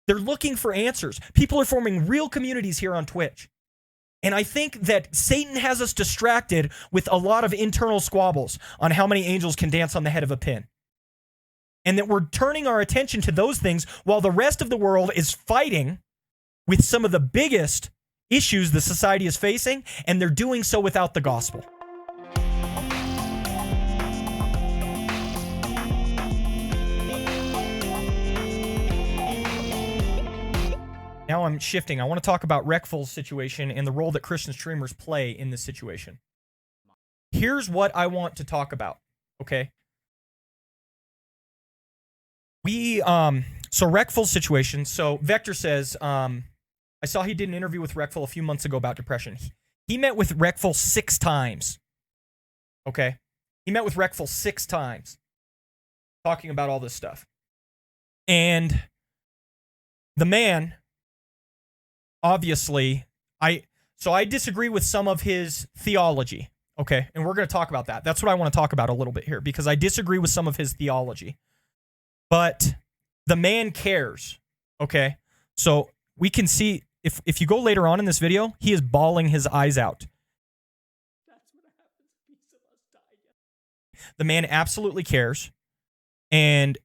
They're looking for answers. People are forming real communities here on Twitch. And I think that Satan has us distracted with a lot of internal squabbles on how many angels can dance on the head of a pin. And that we're turning our attention to those things while the rest of the world is fighting with some of the biggest issues the society is facing, and they're doing so without the gospel. Now I'm shifting. I want to talk about Reckful's situation and the role that Christian streamers play in this situation. Here's what I want to talk about, okay? So Reckful's situation. So Vector says, I saw he did an interview with Reckful a few months ago about depression. He met with Reckful 6 times. Okay? He met with Reckful 6 times talking about all this stuff. And the man, obviously, I disagree with some of his theology. Okay? And we're going to talk about that. That's what I want to talk about a little bit here, because I disagree with some of his theology. But the man cares, okay? So we can see, if you go later on in this video, he is bawling his eyes out. That's what happens. Piece of us die. The man absolutely cares, and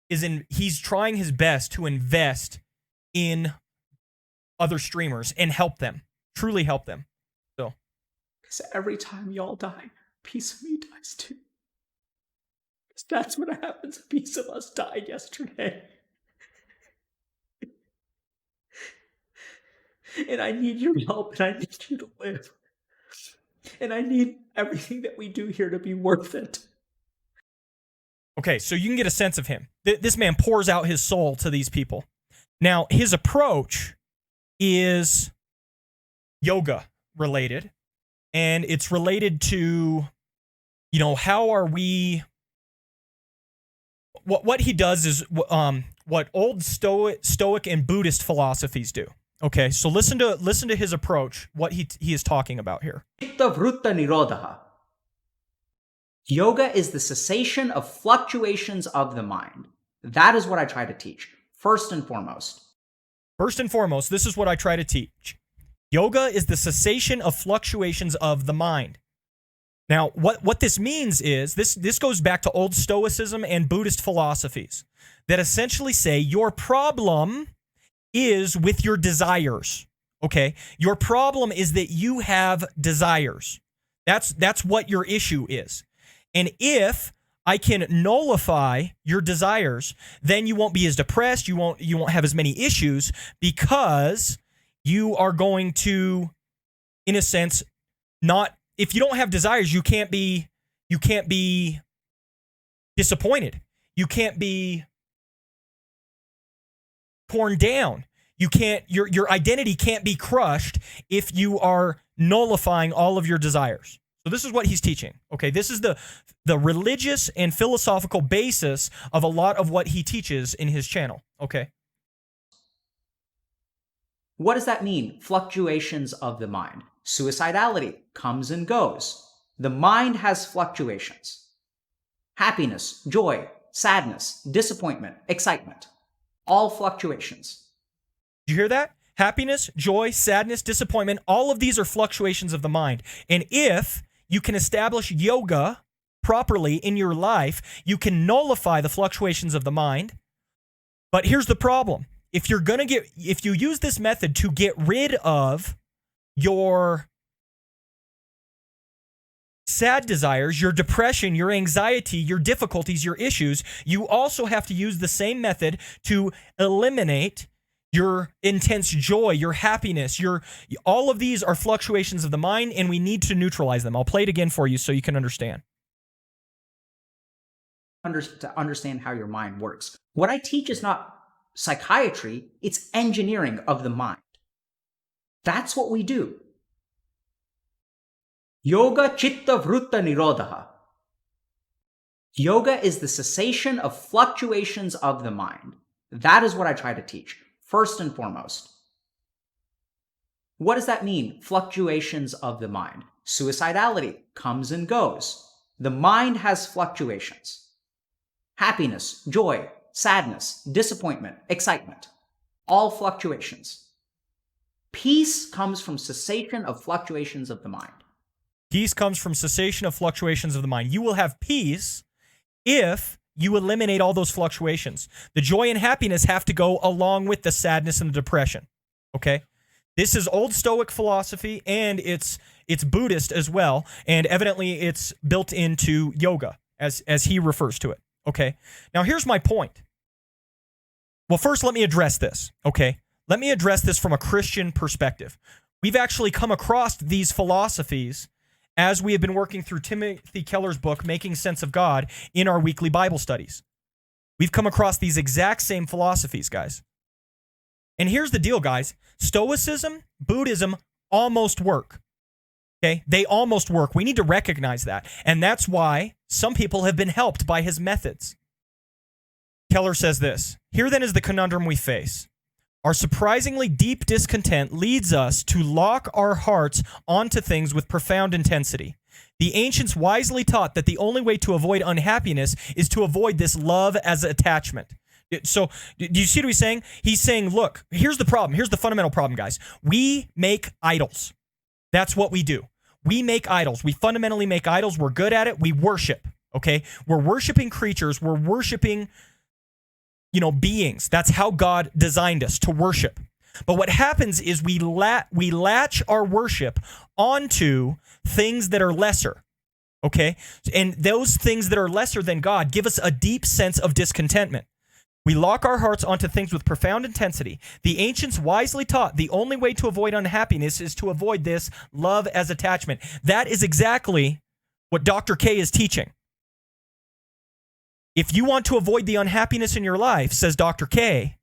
he's trying his best to invest in other streamers and help them, truly help them. So, because every time y'all die, a piece of me dies too. That's what happens. A piece of us died yesterday. And I need your help, and I need you to live. And I need everything that we do here to be worth it. Okay, so you can get a sense of him. This man pours out his soul to these people. Now, his approach is yoga related, and it's related to, how are we... What he does is what old Stoic and Buddhist philosophies do. Okay, so listen to his approach, what he is talking about here. Yoga is the cessation of fluctuations of the mind. That is what I try to teach, first and foremost. First and foremost, this is what I try to teach. Yoga is the cessation of fluctuations of the mind. Now, what this means is, this goes back to old Stoicism and Buddhist philosophies that essentially say your problem is with your desires, okay? Your problem is that you have desires. That's what your issue is. And if I can nullify your desires, then you won't be as depressed, you won't have as many issues, because you are going to, in a sense, not... If you don't have desires, you can't be disappointed. You can't be torn down. Your identity can't be crushed if you are nullifying all of your desires. So this is what he's teaching. Okay, this is the religious and philosophical basis of a lot of what he teaches in his channel. Okay. What does that mean? Fluctuations of the mind. Suicidality comes and goes. The mind has fluctuations. Happiness, joy, sadness, disappointment, excitement. All fluctuations. Did you hear that? Happiness, joy, sadness, disappointment, all of these are fluctuations of the mind. And if you can establish yoga properly in your life, you can nullify the fluctuations of the mind. But here's the problem. If you use this method to get rid of your sad desires, your depression, your anxiety, your difficulties, your issues, you also have to use the same method to eliminate your intense joy, your happiness, all of these are fluctuations of the mind, and we need to neutralize them. I'll play it again for you so you can understand. To understand how your mind works. What I teach is not psychiatry, it's engineering of the mind. That's what we do. Yoga chitta vrutta nirodha. Yoga is the cessation of fluctuations of the mind. That is what I try to teach, first and foremost. What does that mean? Fluctuations of the mind. Suicidality comes and goes. The mind has fluctuations. Happiness, joy, sadness, disappointment, excitement. all fluctuations. Peace comes from cessation of fluctuations of the mind. Peace comes from cessation of fluctuations of the mind. You will have peace if you eliminate all those fluctuations. The joy and happiness have to go along with the sadness and the depression. Okay? This is old Stoic philosophy, and it's Buddhist as well, and evidently it's built into yoga, as he refers to it. Okay? Now here's my point. Well, first let me address this. Okay? Let me address this from a Christian perspective. We've actually come across these philosophies as we have been working through Timothy Keller's book, Making Sense of God, in our weekly Bible studies. We've come across these exact same philosophies, guys. And here's the deal, guys. Stoicism, Buddhism almost work. Okay? They almost work. We need to recognize that. And that's why some people have been helped by his methods. Keller says this, "Here then is the conundrum we face. Our surprisingly deep discontent leads us to lock our hearts onto things with profound intensity. The ancients wisely taught that the only way to avoid unhappiness is to avoid this love as attachment." So, do you see what he's saying? He's saying, look, here's the problem. Here's the fundamental problem, guys. We make idols. That's what we do. We make idols. We fundamentally make idols. We're good at it. We worship, okay? We're worshiping creatures. We're worshiping beings. That's how God designed us to worship. But what happens is we latch our worship onto things that are lesser, okay? And those things that are lesser than God give us a deep sense of discontentment. We lock our hearts onto things with profound intensity. The ancients wisely taught the only way to avoid unhappiness is to avoid this love as attachment. That is exactly what Dr. K is teaching. If you want to avoid the unhappiness in your life, says Dr. K,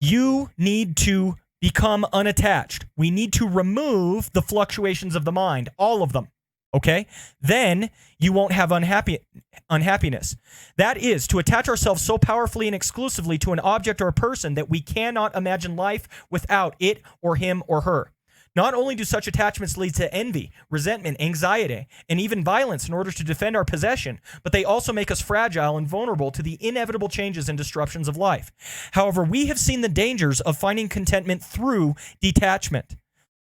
you need to become unattached. We need to remove the fluctuations of the mind, all of them, okay? Then you won't have unhappiness. That is, to attach ourselves so powerfully and exclusively to an object or a person that we cannot imagine life without it or him or her. Not only do such attachments lead to envy, resentment, anxiety, and even violence in order to defend our possession, but they also make us fragile and vulnerable to the inevitable changes and disruptions of life. However, we have seen the dangers of finding contentment through detachment.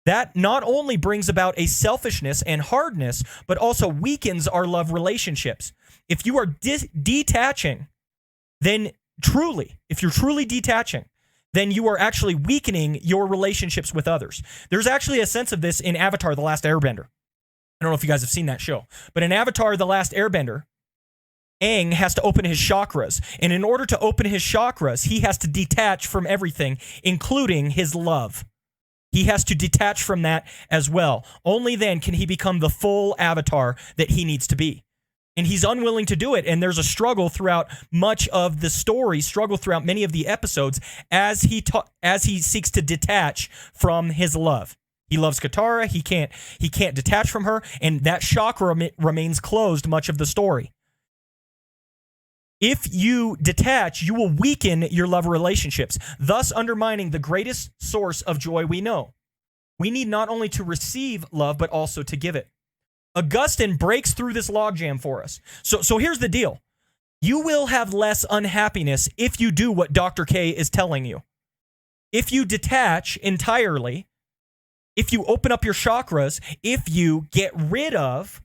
That not only brings about a selfishness and hardness, but also weakens our love relationships. If you are detaching, then if you're truly detaching, then you are actually weakening your relationships with others. There's actually a sense of this in Avatar: The Last Airbender. I don't know if you guys have seen that show, but in Avatar: The Last Airbender, Aang has to open his chakras, and in order to open his chakras, he has to detach from everything, including his love. He has to detach from that as well. Only then can he become the full avatar that he needs to be. And he's unwilling to do it. And there's a struggle throughout much of the story, throughout many of the episodes, as he seeks to detach from his love. He loves Katara. He can't detach from her, and that chakra remains closed much of the story. If you detach, you will weaken your love relationships, thus undermining the greatest source of joy we know. We need not only to receive love, but also to give it. Augustine breaks through this logjam for us. So here's the deal. You will have less unhappiness if you do what Dr. K is telling you. If you detach entirely, if you open up your chakras, if you get rid of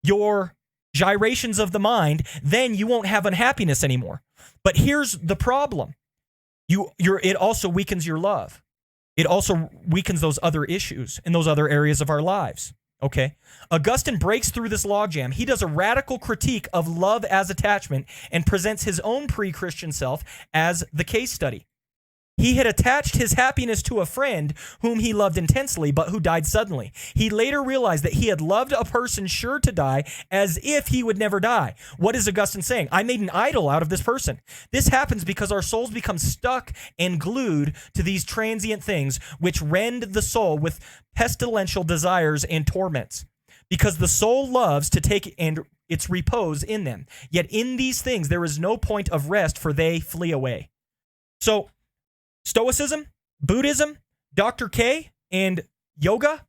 your gyrations of the mind, then you won't have unhappiness anymore. But here's the problem. It also weakens your love. It also weakens those other issues in those other areas of our lives. Okay? Augustine breaks through this logjam. He does a radical critique of love as attachment and presents his own pre-Christian self as the case study. He had attached his happiness to a friend whom he loved intensely, but who died suddenly. He later realized that he had loved a person sure to die as if he would never die. What is Augustine saying? I made an idol out of this person. This happens because our souls become stuck and glued to these transient things which rend the soul with pestilential desires and torments. Because the soul loves to take its repose in them. Yet in these things there is no point of rest, for they flee away. So, Stoicism, Buddhism, Dr. K, and yoga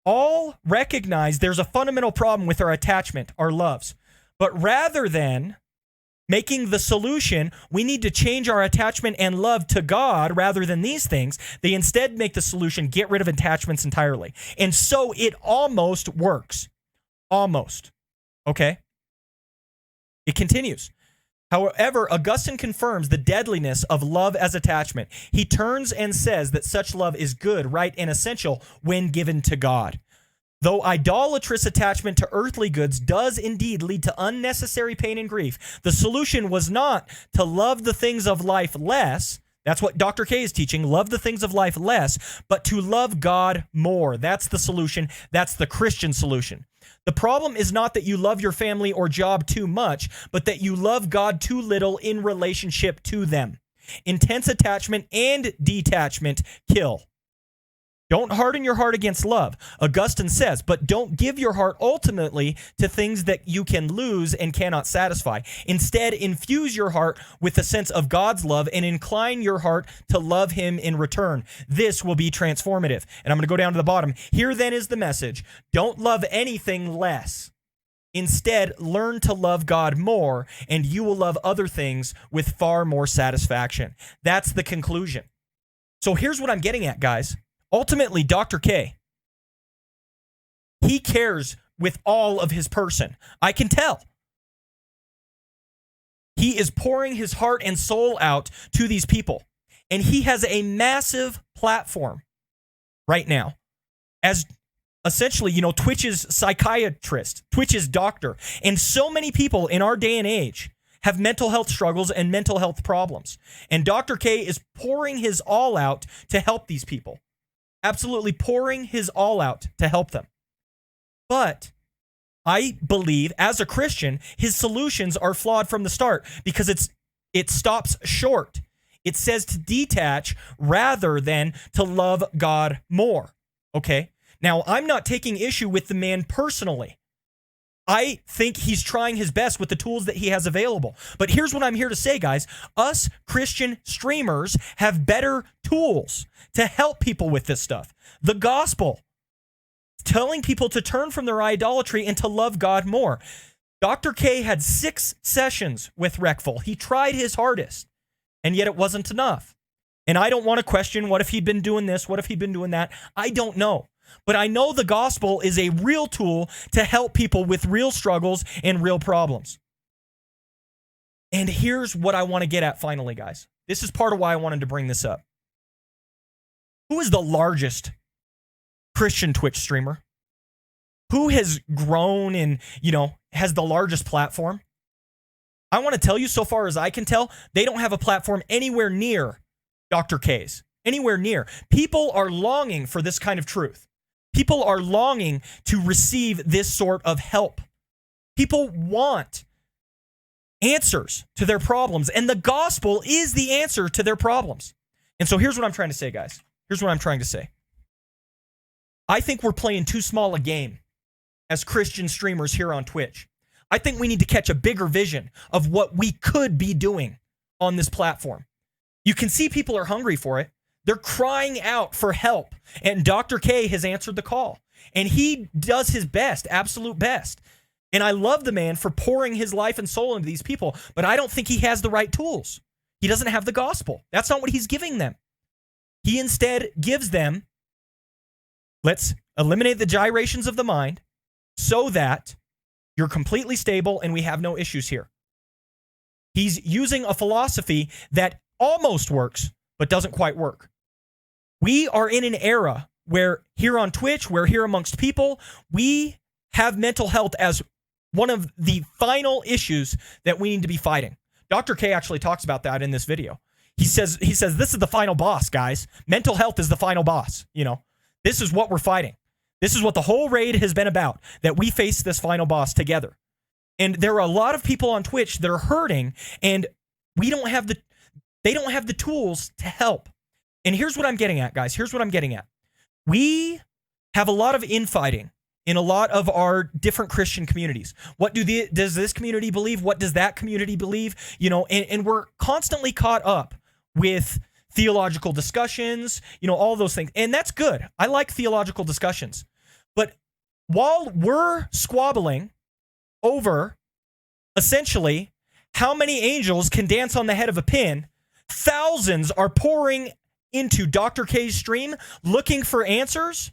all recognize there's a fundamental problem with our attachment, our loves. But rather than making the solution, we need to change our attachment and love to God rather than these things. They instead make the solution, get rid of attachments entirely. And so it almost works. Almost. Okay? It continues. However, Augustine confirms the deadliness of love as attachment. He turns and says that such love is good, right, and essential when given to God. Though idolatrous attachment to earthly goods does indeed lead to unnecessary pain and grief, the solution was not to love the things of life less. That's what Dr. K is teaching, love the things of life less, but to love God more. That's the solution. That's the Christian solution. The problem is not that you love your family or job too much, but that you love God too little in relationship to them. Intense attachment and detachment kill. Don't harden your heart against love, Augustine says, but don't give your heart ultimately to things that you can lose and cannot satisfy. Instead, infuse your heart with a sense of God's love and incline your heart to love him in return. This will be transformative. And I'm going to go down to the bottom. Here then is the message. Don't love anything less. Instead, learn to love God more, and you will love other things with far more satisfaction. That's the conclusion. So here's what I'm getting at, guys. Ultimately, Dr. K, he cares with all of his person. I can tell. He is pouring his heart and soul out to these people. And he has a massive platform right now as essentially, Twitch's psychiatrist, Twitch's doctor. And so many people in our day and age have mental health struggles and mental health problems. And Dr. K is pouring his all out to help these people. Absolutely pouring his all out to help them. But I believe, as a Christian, his solutions are flawed from the start because it stops short. It says to detach rather than to love God more. Okay? Now, I'm not taking issue with the man personally. I think he's trying his best with the tools that he has available. But here's what I'm here to say, guys. Us Christian streamers have better tools to help people with this stuff. The gospel, telling people to turn from their idolatry and to love God more. Dr. K had 6 sessions with Reckful. He tried his hardest, and yet it wasn't enough. And I don't want to question what if he'd been doing this, what if he'd been doing that. I don't know. But I know the gospel is a real tool to help people with real struggles and real problems. And here's what I want to get at finally, guys. This is part of why I wanted to bring this up. Who is the largest Christian Twitch streamer? Who has grown and, has the largest platform? I want to tell you, so far as I can tell, they don't have a platform anywhere near Dr. K's. Anywhere near. People are longing for this kind of truth. People are longing to receive this sort of help. People want answers to their problems, and the gospel is the answer to their problems. And so here's what I'm trying to say, guys. Here's what I'm trying to say. I think we're playing too small a game as Christian streamers here on Twitch. I think we need to catch a bigger vision of what we could be doing on this platform. You can see people are hungry for it. They're crying out for help, and Dr. K has answered the call, and he does his best, absolute best. And I love the man for pouring his life and soul into these people, but I don't think he has the right tools. He doesn't have the gospel. That's not what he's giving them. He instead gives them, let's eliminate the gyrations of the mind so that you're completely stable and we have no issues here. He's using a philosophy that almost works, but doesn't quite work. We are in an era where here on Twitch, where here amongst people, we have mental health as one of the final issues that we need to be fighting. Dr. K actually talks about that in this video. He says this is the final boss, guys. Mental health is the final boss. This is what we're fighting. This is what the whole raid has been about, that we face this final boss together. And there are a lot of people on Twitch that are hurting, and they don't have the tools to help. And here's what I'm getting at, guys. Here's what I'm getting at. We have a lot of infighting in a lot of our different Christian communities. What does this community believe? What does that community believe? And we're constantly caught up with theological discussions, all those things. And that's good. I like theological discussions. But while we're squabbling over essentially how many angels can dance on the head of a pin? Thousands are pouring into Dr. K's stream looking for answers,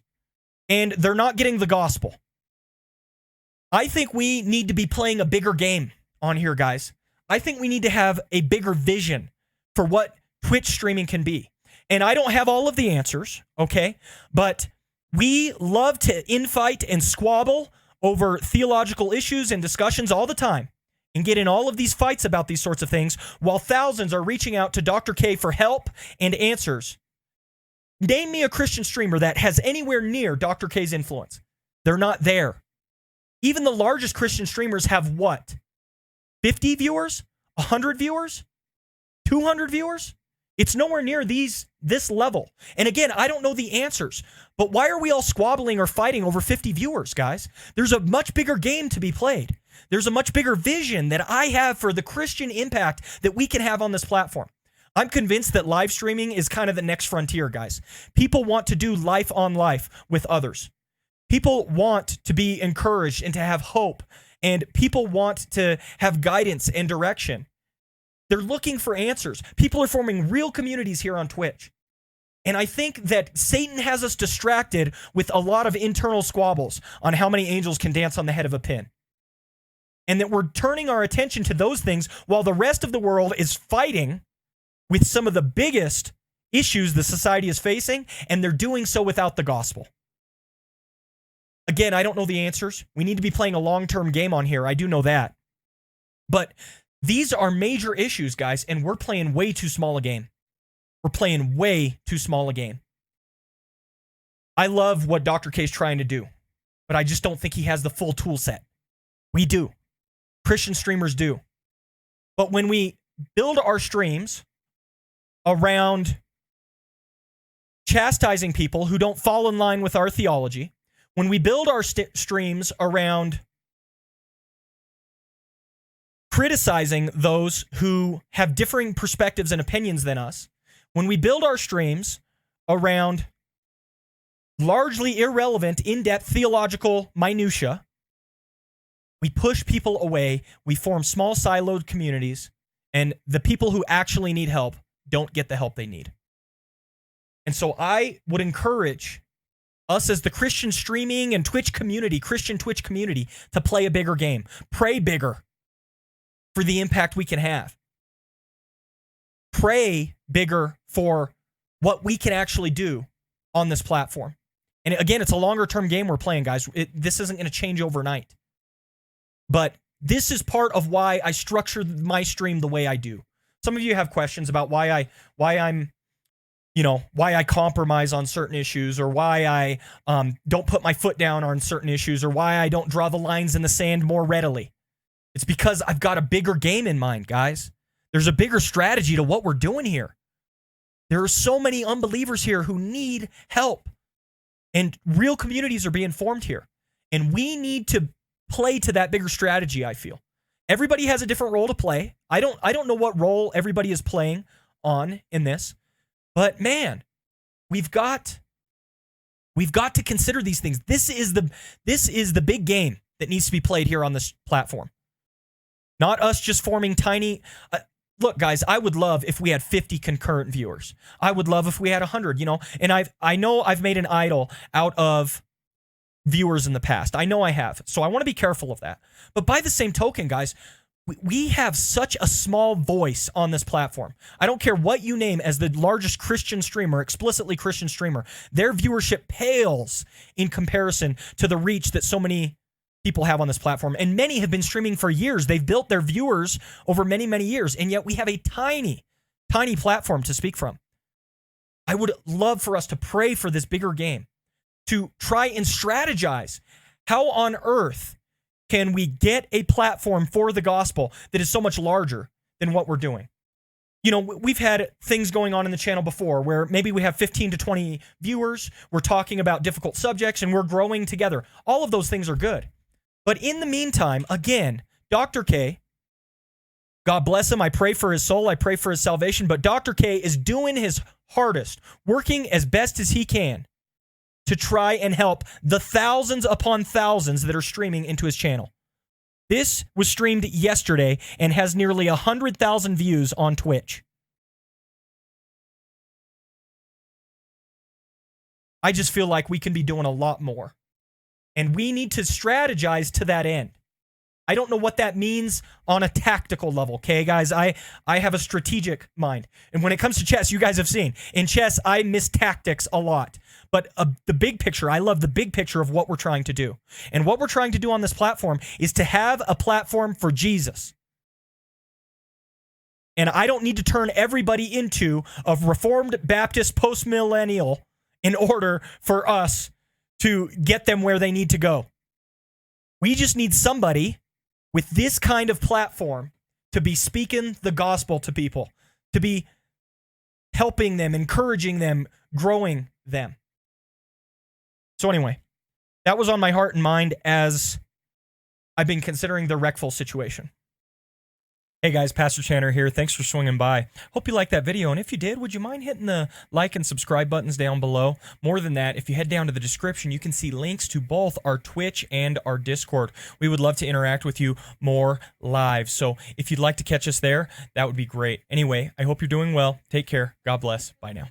and they're not getting the gospel. I think we need to be playing a bigger game on here, guys. I think we need to have a bigger vision for what Twitch streaming can be. And I don't have all of the answers, okay? But we love to infight and squabble over theological issues and discussions all the time and get in all of these fights about these sorts of things while thousands are reaching out to Dr. K for help and answers. Name me a Christian streamer that has anywhere near Dr. K's influence. They're not there. Even the largest Christian streamers have what? 50 viewers? 100 viewers? 200 viewers? It's nowhere near this level. And again, I don't know the answers, but why are we all squabbling or fighting over 50 viewers, guys? There's a much bigger game to be played. There's a much bigger vision that I have for the Christian impact that we can have on this platform. I'm convinced that live streaming is kind of the next frontier, guys. People want to do life on life with others. People want to be encouraged and to have hope, and people want to have guidance and direction. They're looking for answers. People are forming real communities here on Twitch. And I think that Satan has us distracted with a lot of internal squabbles on how many angels can dance on the head of a pin. And that we're turning our attention to those things while the rest of the world is fighting with some of the biggest issues the society is facing, and they're doing so without the gospel. Again, I don't know the answers. We need to be playing a long-term game on here. I do know that. But these are major issues, guys, and we're playing way too small a game. We're playing way too small a game. I love what Dr. K is trying to do, but I just don't think he has the full tool set. We do. Christian streamers do. But when we build our streams around chastising people who don't fall in line with our theology, when we build our streams around criticizing those who have differing perspectives and opinions than us, when we build our streams around largely irrelevant, in-depth theological minutia, we push people away, we form small siloed communities, and the people who actually need help don't get the help they need. And so I would encourage us as the Christian streaming and Twitch community, Christian Twitch community, to play a bigger game. Pray bigger for the impact we can have. Pray bigger for what we can actually do on this platform. And again, it's a longer term game we're playing, guys. This isn't going to change overnight. But this is part of why I structure my stream the way I do. Some of you have questions about why I compromise on certain issues, or why I don't put my foot down on certain issues, or why I don't draw the lines in the sand more readily. It's because I've got a bigger game in mind, guys. There's a bigger strategy to what we're doing here. There are so many unbelievers here who need help, and real communities are being formed here. And we need to play to that bigger strategy, I feel. Everybody has a different role to play. I don't know what role everybody is playing on in this. But man, we've got to consider these things. This is the big game that needs to be played here on this platform. Not us just forming tiny. Look, guys, I would love if we had 50 concurrent viewers. I would love if we had 100. And I know I've made an idol out of viewers in the past. I know I have. So I want to be careful of that. But by the same token, guys, we have such a small voice on this platform. I don't care what you name as the largest Christian streamer, explicitly Christian streamer. Their viewership pales in comparison to the reach that so many people have on this platform. And many have been streaming for years. They've built their viewers over many, many years. And yet we have a tiny, tiny platform to speak from. I would love for us to pray for this bigger game, to try and strategize how on earth can we get a platform for the gospel that is so much larger than what we're doing. We've had things going on in the channel before where maybe we have 15 to 20 viewers, we're talking about difficult subjects, and we're growing together. All of those things are good. But in the meantime, again, Dr. K, God bless him, I pray for his soul, I pray for his salvation, but Dr. K is doing his hardest, working as best as he can to try and help the thousands upon thousands that are streaming into his channel. This was streamed yesterday and has nearly 100,000 views on Twitch. I just feel like we can be doing a lot more. And we need to strategize to that end. I don't know what that means on a tactical level, okay, guys? I have a strategic mind. And when it comes to chess, you guys have seen. In chess, I miss tactics a lot. But the big picture, I love the big picture of what we're trying to do. And what we're trying to do on this platform is to have a platform for Jesus. And I don't need to turn everybody into a Reformed Baptist post-millennial in order for us to get them where they need to go. We just need somebody with this kind of platform to be speaking the gospel to people, to be helping them, encouraging them, growing them. So anyway, that was on my heart and mind as I've been considering the Wreckful situation. Hey guys, Pastor Channer here. Thanks for swinging by. Hope you liked that video, and if you did, would you mind hitting the like and subscribe buttons down below? More than that, if you head down to the description, you can see links to both our Twitch and our Discord. We would love to interact with you more live, so if you'd like to catch us there, that would be great. Anyway, I hope you're doing well. Take care. God bless. Bye now.